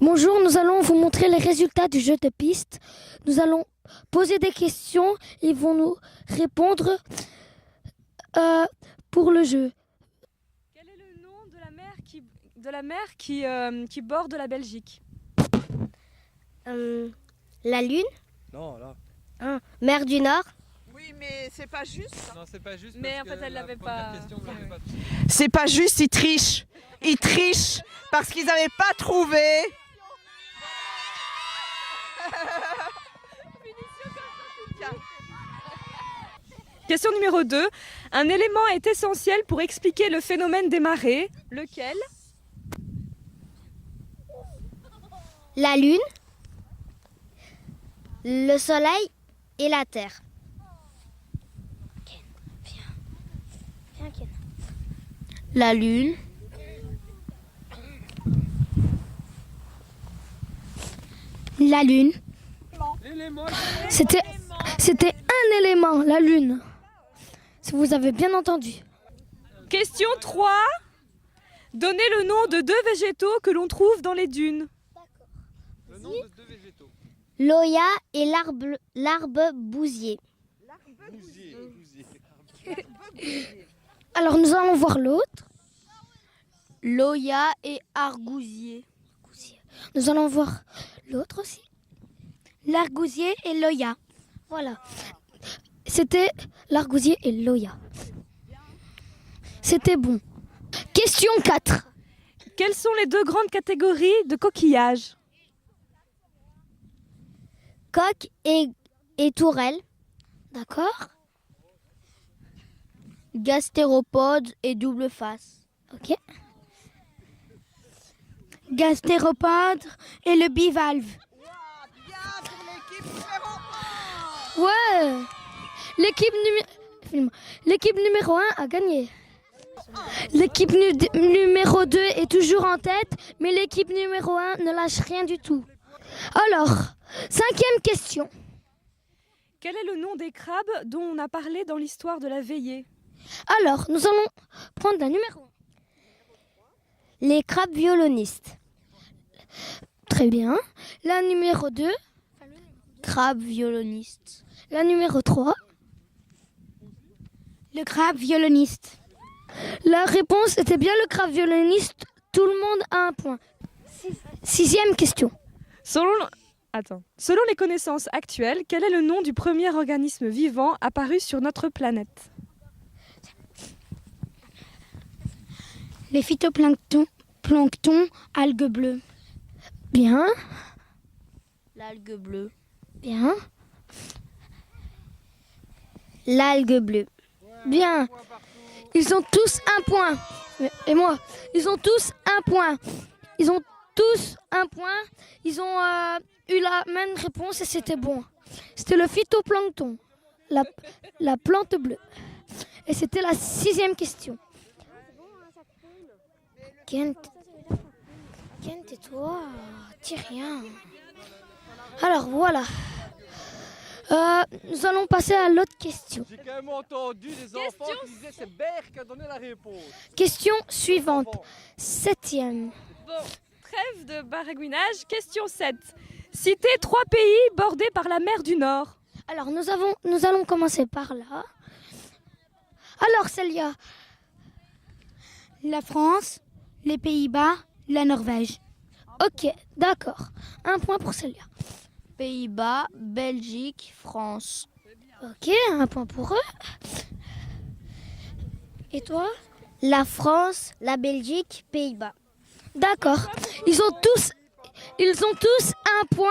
Bonjour, nous allons vous montrer les résultats du jeu de piste. Nous allons poser des questions, ils vont nous répondre euh, pour le jeu. Quel est le nom de la mer qui borde la Belgique? La Lune, Non, là. mer du Nord. Oui, mais c'est pas juste. Non, c'est pas juste. Mais parce en fait, que elle la l'avait première pas. question, vous l'avez pas. C'est pas juste, ils trichent. Ils trichent parce qu'ils n'avaient pas trouvé. Question numéro 2. Un élément est essentiel pour expliquer le phénomène des marées. Lequel? La Lune, le Soleil et la Terre. Viens, Ken. La Lune, la Lune. L'élément. C'était un élément, la Lune. Si vous avez bien entendu. Question 3. Donnez le nom de deux végétaux que l'on trouve dans les dunes. Le nom de deux végétaux. L'Oya et l'arbre bousier. Bousier. Alors nous allons voir l'autre. L'Oya et argousier. Nous allons voir l'autre aussi. L'argousier et l'Oya. Voilà. C'était l'argousier et l'Oya. C'était bon. Question 4. Quelles sont les deux grandes catégories de coquillages? Coque et tourelle. D'accord. Gastéropodes et double face. Ok. Gastéropode et le bivalve. Bien pour l'équipe numéro Ouais. L'équipe numéro 1 a gagné. L'équipe numéro 2 est toujours en tête, mais l'équipe numéro 1 ne lâche rien du tout. Alors, 5e question. Quel est le nom des crabes dont on a parlé dans l'histoire de la veillée? Alors, nous allons prendre la numéro 1. Les crabes violonistes. Très bien. La numéro 2. Crabes violonistes. La numéro 3. Le crabe violoniste. La réponse était bien le crabe violoniste. Tout le monde a un point. 6e question. Selon les connaissances actuelles, quel est le nom du premier organisme vivant apparu sur notre planète? Les phytoplanctons, algues bleues. Bien, L'algue bleue. bien, L'algue bleue. bien. Ils ont tous un point. Et moi, ils ont tous un point. Ils ont tous un point. Ils ont eu la même réponse et c'était bon. C'était le phytoplancton, la plante bleue. Et c'était la 6e question. Kent, tais-toi, dis rien. Alors voilà. Nous allons passer à l'autre question. J'ai quand même entendu des enfants qui disaient c'est Berk qui a donné la réponse. Question suivante. 7e. Bon, trêve de baragouinage. Question 7. Citez 3 pays bordés par la mer du Nord. Alors nous allons commencer par là. Alors Célia. La France, les Pays-Bas, la Norvège. Ok, d'accord. Un point pour Célia. Pays-Bas, Belgique, France. Ok, un point pour eux. Et toi? La France, la Belgique, Pays-Bas. D'accord. Ils ont tous un point.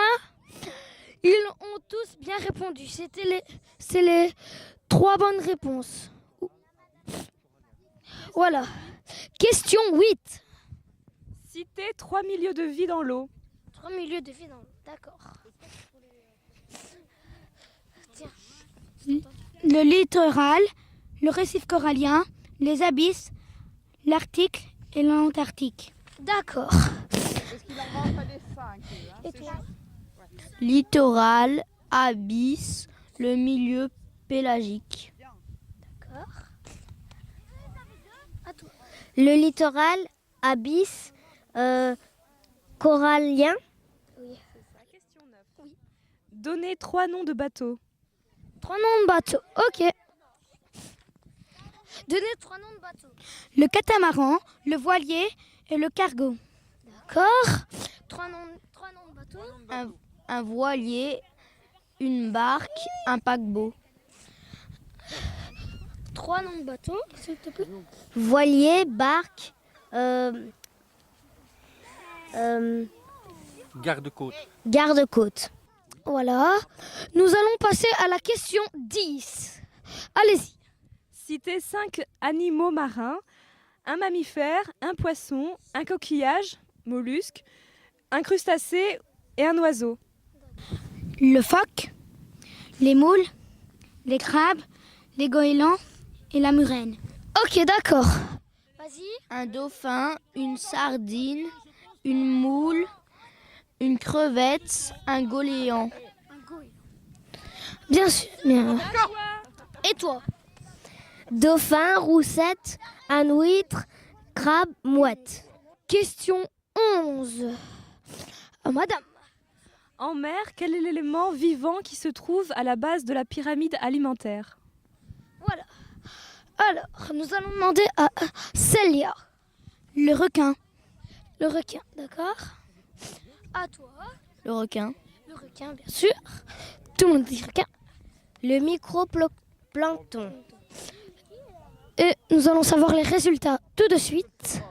Ils ont tous bien répondu. C'est les 3 bonnes réponses. Voilà. Question 8. Citez 3 milieux de vie dans l'eau. 3 milieux de vie dans l'eau. D'accord. Le littoral, le récif corallien, les abysses, l'Arctique et l'Antarctique. D'accord. Est-ce qu'il en manque pas des 5? Et toi? Littoral, abysse, le milieu pélagique. D'accord. À toi. Le littoral, abysse, corallien. Question 9. Donnez 3 noms de bateaux. 3 noms de bateaux. Ok. Donnez 3 noms de bateaux. Le catamaran, le voilier et le cargo. D'accord. 3 noms de bateaux. Un voilier, une barque, un paquebot. 3 noms de bateaux, s'il te plaît. Voilier, barque, Garde-côte. garde-côte. Voilà. Nous allons passer à la question 10. Allez-y. Citez 5 animaux marins, un mammifère, un poisson, un coquillage, mollusque, un crustacé et un oiseau. Le phoque, les moules, les crabes, les goélands et la murène. Ok, d'accord. Vas-y. Un dauphin, une sardine, une moule, une crevette, un goéland. Bien sûr. Bien. Et toi? Dauphin, roussette, un huître, crabe, mouette. Question 11. Madame. En mer, quel est l'élément vivant qui se trouve à la base de la pyramide alimentaire? Voilà. Alors, nous allons demander à Célia. Le requin. Le requin, d'accord. À toi. Le requin. Le requin, bien sûr. Tout le monde dit requin. Le microplancton. Et nous allons savoir les résultats tout de suite.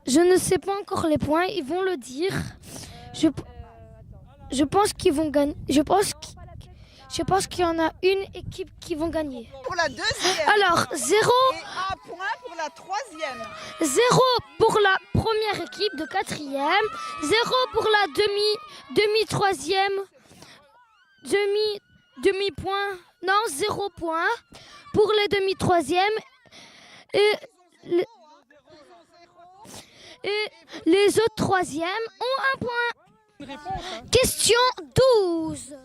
Je ne sais pas encore les points, ils vont le dire. Je pense qu'ils vont gagner. Je pense qu'il y en a une équipe qui vont gagner. Pour la deuxième. Alors, 0 Et 1 point pour la troisième. pour la première équipe de quatrième, 0 pour la demi-troisième, demi-point, non, 0 point pour les demi-troisièmes et les autres troisièmes ont 1 point. Question 12.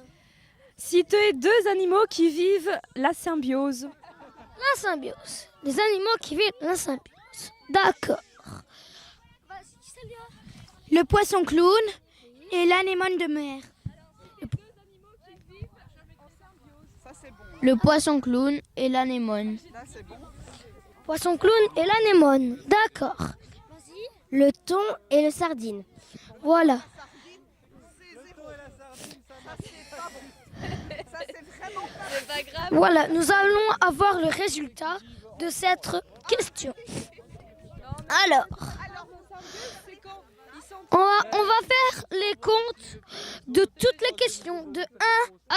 Citez 2 animaux qui vivent la symbiose. La symbiose. Les animaux qui vivent la symbiose. D'accord. Le poisson clown et l'anémone de mer. Ça, c'est bon. Le poisson clown et l'anémone. Là, c'est bon. Poisson clown et l'anémone. D'accord. Le thon et le sardine. Voilà. Ça, c'est vraiment pas Voilà, nous allons avoir le résultat de cette question. Alors, on va faire les comptes de toutes les questions, de 1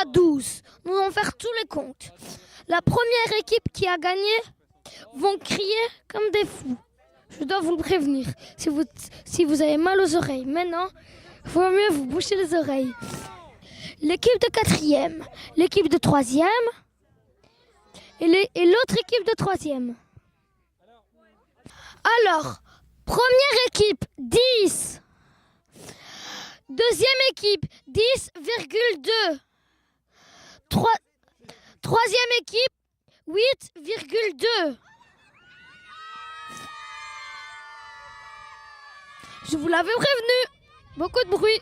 à 12. Nous allons faire tous les comptes. La première équipe qui a gagné vont crier comme des fous. Je dois vous le prévenir. Si vous avez mal aux oreilles, maintenant, il vaut mieux vous boucher les oreilles. L'équipe de quatrième, l'équipe de troisième et l'autre équipe de troisième. Alors, première équipe, 10. Deuxième équipe, 10,2. Troisième équipe, 8,2. Je vous l'avais prévenu. Beaucoup de bruit.